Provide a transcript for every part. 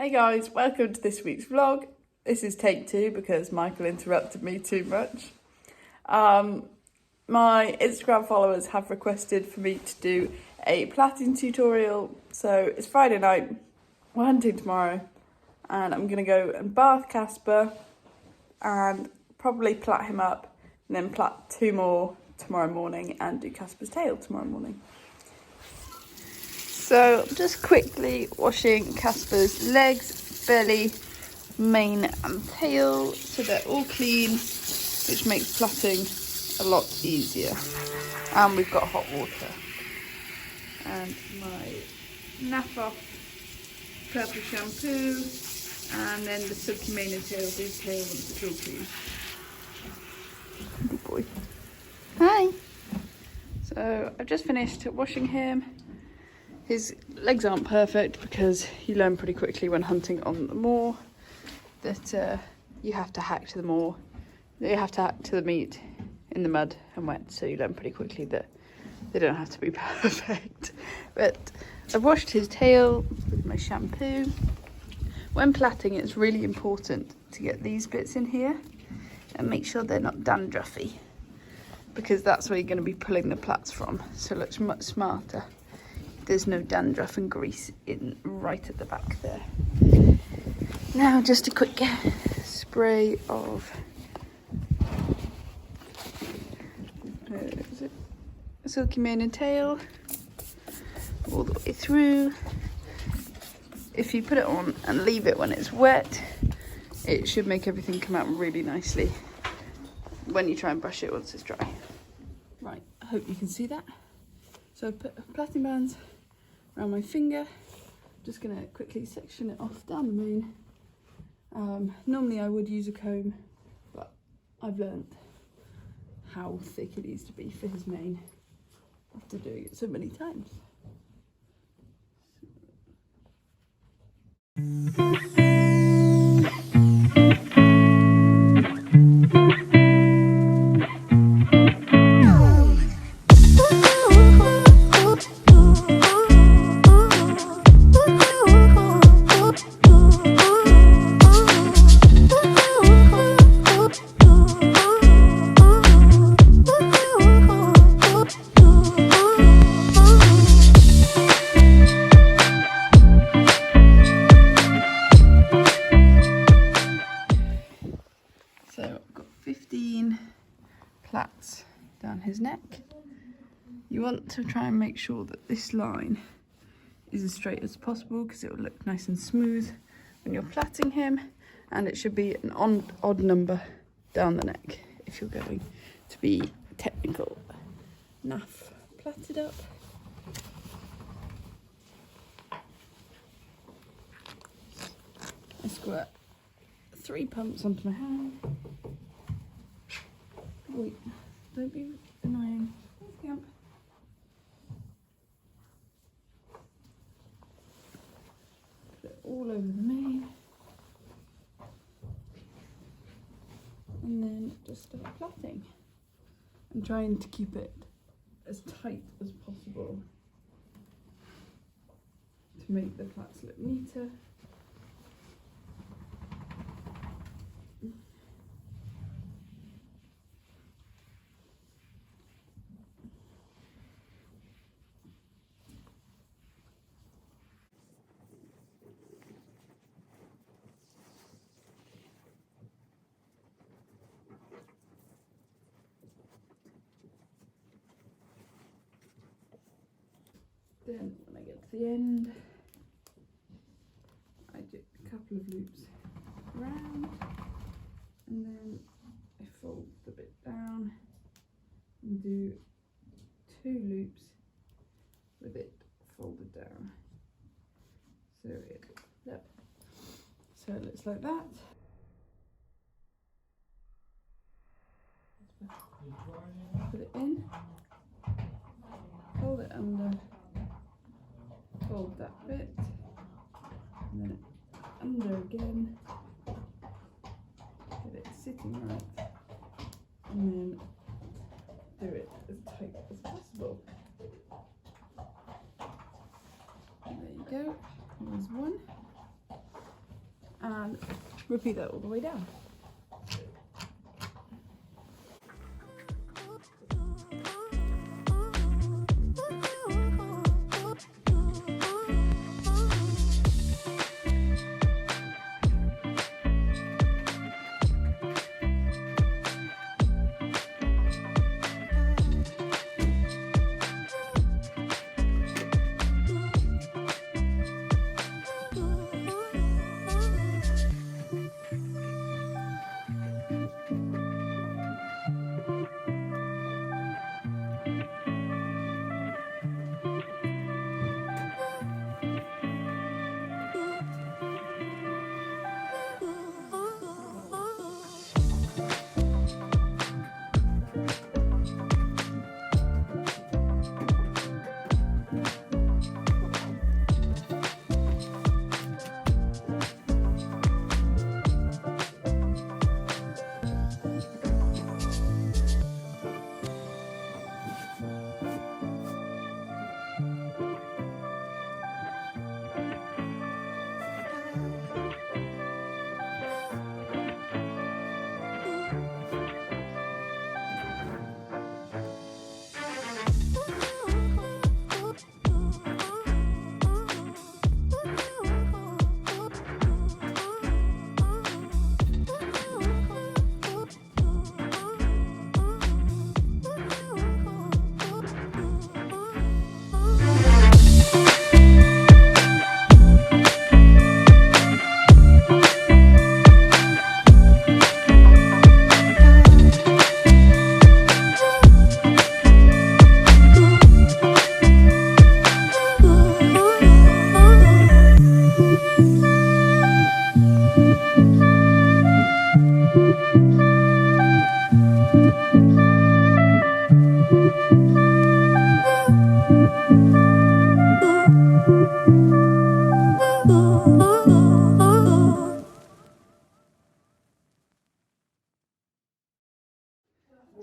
Hey guys, welcome to this week's vlog. This is take 2 because Michael interrupted me too much. My Instagram followers have requested for me to do a plaiting tutorial. So it's Friday night, we're hunting tomorrow, and I'm gonna go and bath Casper and probably plait him up and then plait 2 more tomorrow morning and do Casper's tail tomorrow morning. So just quickly washing Casper's legs, belly, mane and tail so they're all clean, which makes plaiting a lot easier. And we've got hot water. And my Napa purple shampoo, and then the silky mane and tail, do tail once it's all clean. Good boy. Hi! So I've just finished washing him. His legs aren't perfect because you learn pretty quickly when hunting on the moor that you have to hack to the moor. You have to hack to the meat in the mud and wet, so you learn pretty quickly that they don't have to be perfect. But I've washed his tail with my shampoo. When plaiting, it's really important to get these bits in here and make sure they're not dandruffy, because that's where you're going to be pulling the plaits from, so it looks much smarter. There's no dandruff and grease in right at the back there. Now just a quick spray of silky mane and tail all the way through. If you put it on and leave it when it's wet, it should make everything come out really nicely when you try and brush it once it's dry. Right, I hope you can see that. So I put plaiting bands around my finger. Just gonna quickly section it off down the mane. Normally I would use a comb, but I've learnt how thick it needs to be for his mane after doing it so many times. So I've got 15 plaits down his neck. You want to try and make sure that this line is as straight as possible because it will look nice and smooth when you're plaiting him, and it should be an odd number down the neck if you're going to be technical. Naff plaited up. I squirt 3 pumps onto my hand. Wait, don't be annoying. Yep. Put it all over the mane. And then just start plaiting. I'm trying to keep it as tight as possible to make the plaits look neater. Then when I get to the end, I do a couple of loops around, and then I fold the bit down and do 2 loops with it folded down. So it looks like that. Put it in, fold it under, fold that bit, and then under again, get it sitting right, and then do it as tight as possible. And there you go, there's one. and repeat that all the way down.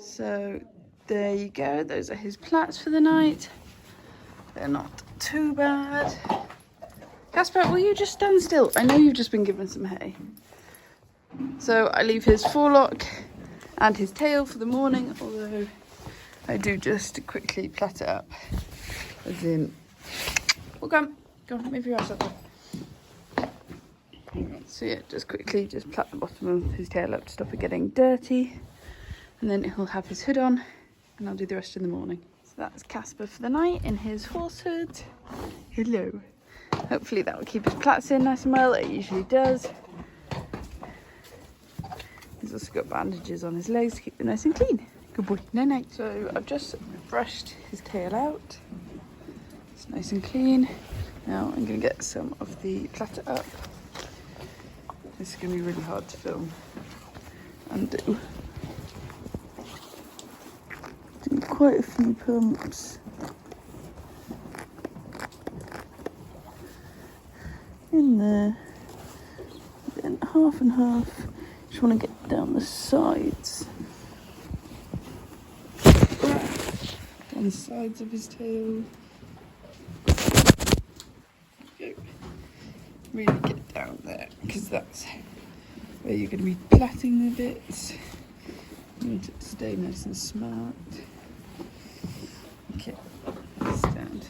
So there you go, those are his plaits for the night. They're not too bad. Casper, will you just stand still? I know you've just been given some hay. So I leave his forelock and his tail for the morning, although I do just quickly plait it up. As in, well, go on, move your ass up. So yeah, just quickly just plait the bottom of his tail up to stop it getting dirty. And then he'll have his hood on, and I'll do the rest in the morning. So that's Casper for the night in his horse hood. Hello. Hopefully that will keep his plaits in nice and well. It usually does. He's also got bandages on his legs to keep them nice and clean. Good boy. No, no. So I've just brushed his tail out. It's nice and clean. Now I'm going to get some of the plait up. This is going to be really hard to film and do. Quite a few pumps in there, then half and half. Just want to get down the sides, down the sides of his tail. Go. Really get down there, because that's where you're going to be plaiting the bits. You want it to stay nice and smart. Okay, stand.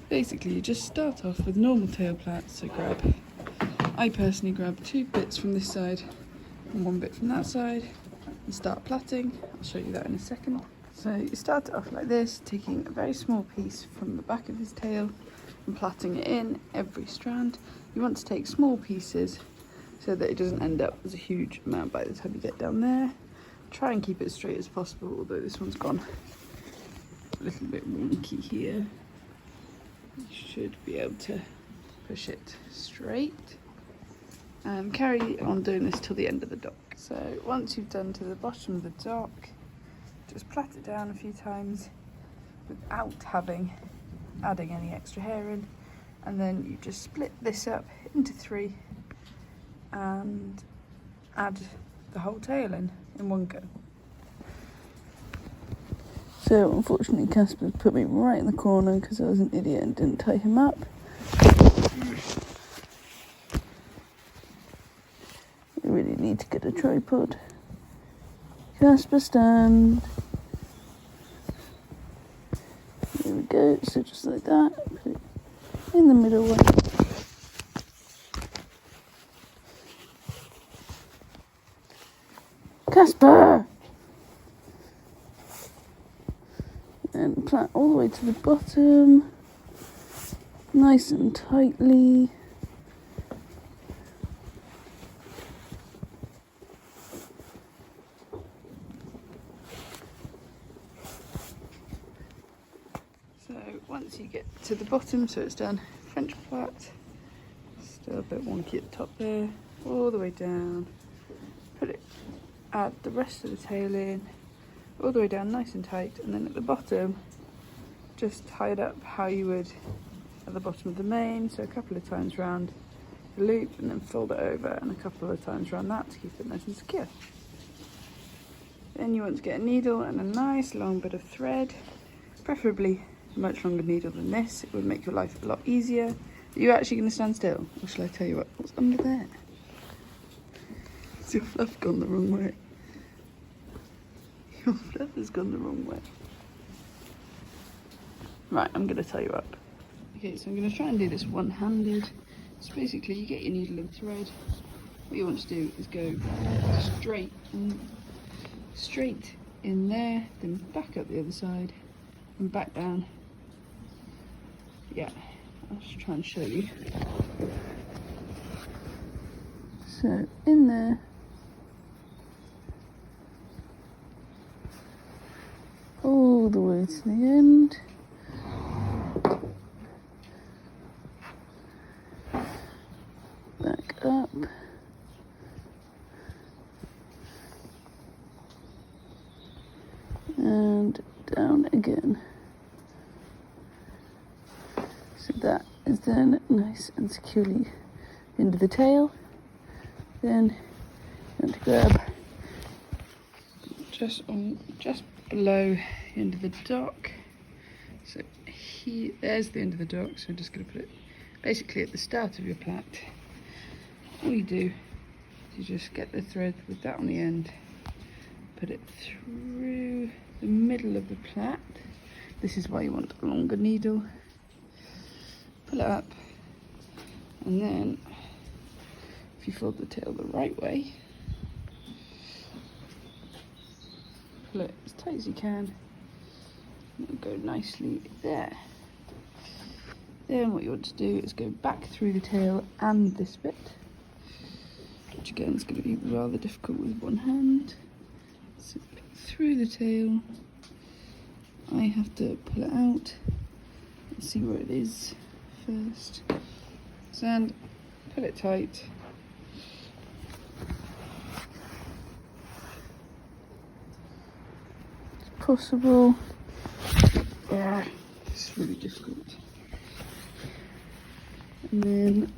Basically, you just start off with normal tail plaits. So I personally grab 2 bits from this side and 1 bit from that side and start plaiting. I'll show you that in a second. So you start it off like this, taking a very small piece from the back of his tail and plaiting it in every strand. You want to take small pieces so that it doesn't end up as a huge amount by the time you get down there. Try and keep it as straight as possible, although this one's gone a little bit wonky here. You should be able to push it straight and carry on doing this till the end of the dock. So once you've done to the bottom of the dock, just plait it down a few times without adding any extra hair in, and then you just split this up into 3 and add the whole tail in one go. So unfortunately Casper put me right in the corner because I was an idiot and didn't tie him up. really need to get a tripod. Casper stand. There we go, so just like that, put it in the middle one. Casper! And plait all the way to the bottom, nice and tightly. So once you get to the bottom, so it's done, French plait, still a bit wonky at the top there, all the way down, put it, add the rest of the tail in, all the way down nice and tight, and then at the bottom just tie it up how you would at the bottom of the mane, so a couple of times round the loop and then fold it over, and a couple of times around that to keep it nice and secure. Then you want to get a needle and a nice long bit of thread, preferably a much longer needle than this. It would make your life a lot easier. Are you actually going to stand still, or shall I tell you what's under there? Has your fluff gone the wrong way? Your fluff has gone the wrong way. Right, I'm going to tie you up. Okay, so I'm going to try and do this one-handed. So basically, you get your needle and thread. What you want to do is go straight in there, then back up the other side, and back down. Yeah, I'll just try and show you. So, in there. All the way to the end. Back up. And down again. So that is then nice and securely into the tail. Then you want to grab just below the end of the dock. So there's the end of the dock, so I'm just going to put it basically at the start of your plait. All you do is you just get the thread with that on the end, put it through the middle of the plait. This is why you want a longer needle. Pull it up, and then if you fold the tail the right way, pull it as tight as you can, and it'll go nicely there. Then what you want to do is go back through the tail and this bit, which again is going to be rather difficult with one hand. So through the tail, I have to pull it out and see where it is first. And pull it tight. It's possible. Yeah, it's really difficult. And then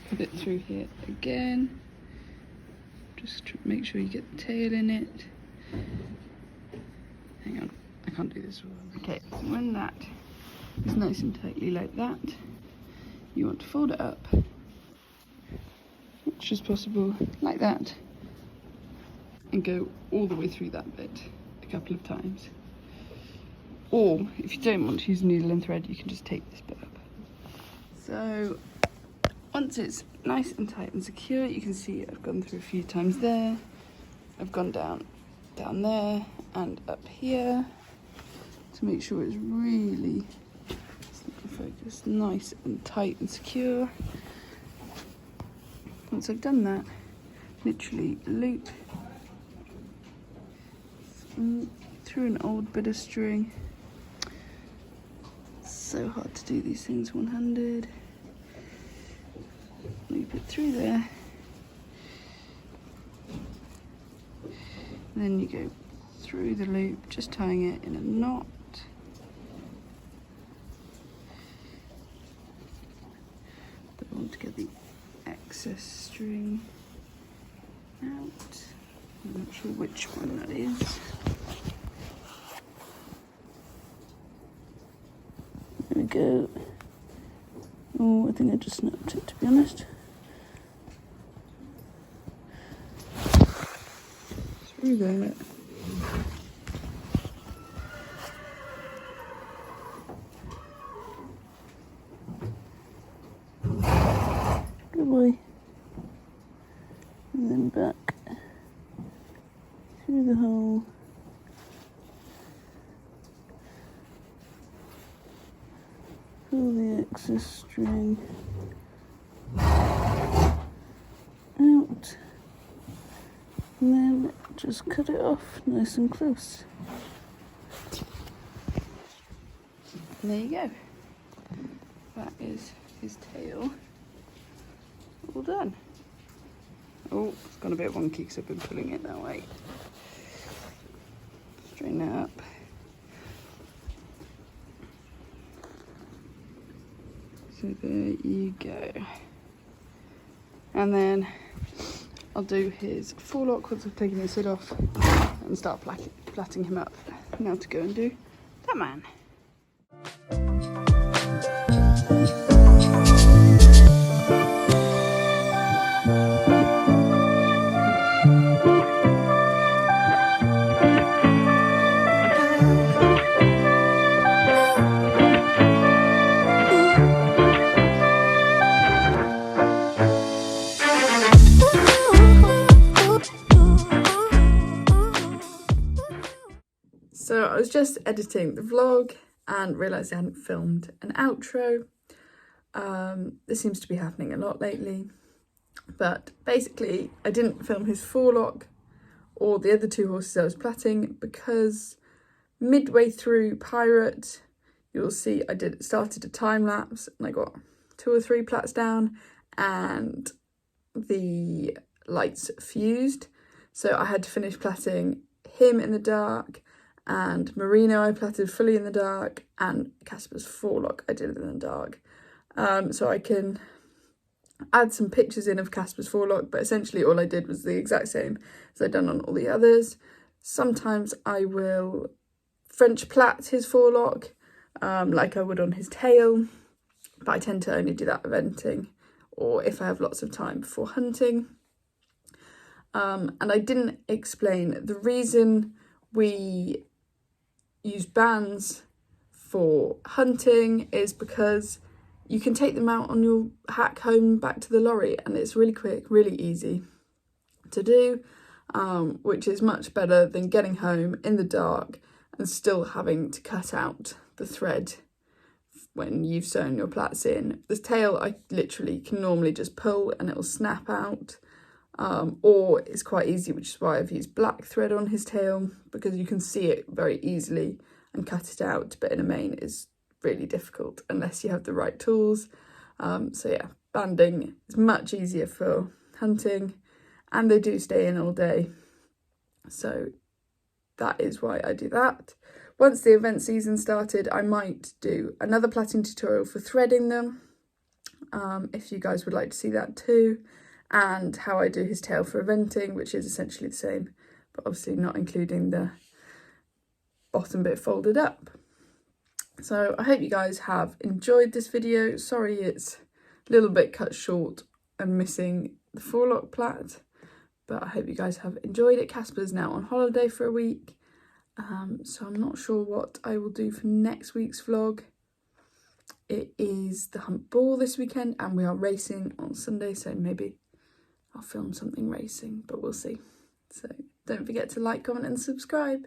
put it through here again. Just to make sure you get the tail in it. Hang on, I can't do this one. Okay, so when that is nice and tightly like that, you want to fold it up, much as possible, like that, and go all the way through that bit a couple of times. Or, if you don't want to use needle and thread, you can just take this bit up. So, once it's nice and tight and secure, you can see I've gone through a few times there. I've gone down there, and up here, to make sure it's really, focus, nice and tight and secure. Once I've done that, literally loop through an old bit of string. So hard to do these things one-handed. Loop it through there. Then you go through the loop, just tying it in a knot. I want to get the excess string out. I'm not sure which one that is. There we go. Oh, I think I just snapped it, to be honest. through there. Good boy. And then back through the hole. Pull the excess string out. And then just cut it off nice and close. And there you go. That is his tail all done. Oh, it's gone a bit wonky because I've been pulling it that way. Straighten it up. So there you go. And then I'll do his forelock once I've taken his hood off and start plaiting him up. Now to go and do that man. So I was just editing the vlog and realised I hadn't filmed an outro. This seems to be happening a lot lately, but basically I didn't film his forelock or the other two horses I was plaiting because midway through Pirate, you'll see I started a time lapse and I got 2 or 3 plaits down and the lights fused. So I had to finish plaiting him in the dark, and Merino I plaited fully in the dark, and Casper's forelock I did in the dark. So I can add some pictures in of Casper's forelock, but essentially all I did was the exact same as I'd done on all the others. Sometimes I will French plait his forelock, like I would on his tail, but I tend to only do that eventing or if I have lots of time before hunting. And I didn't explain the reason we use bands for hunting is because you can take them out on your hack home back to the lorry and it's really quick, really easy to do, which is much better than getting home in the dark and still having to cut out the thread when you've sewn your plaits in. The tail I literally can normally just pull and it'll snap out, or it's quite easy, which is why I've used black thread on his tail, because you can see it very easily and cut it out, but in a mane is really difficult unless you have the right tools. So yeah, banding is much easier for hunting and they do stay in all day. So that is why I do that. Once the event season started, I might do another plaiting tutorial for threading them, if you guys would like to see that too, and how I do his tail for eventing, which is essentially the same, but obviously not including the bottom bit folded up. So I hope you guys have enjoyed this video. Sorry it's a little bit cut short and missing the forelock plait, but I hope you guys have enjoyed it. Casper's now on holiday for a week, so I'm not sure what I will do for next week's vlog. It is the Hunt Ball this weekend and we are racing on Sunday, so maybe I'll film something racing, but we'll see. So don't forget to like, comment and subscribe.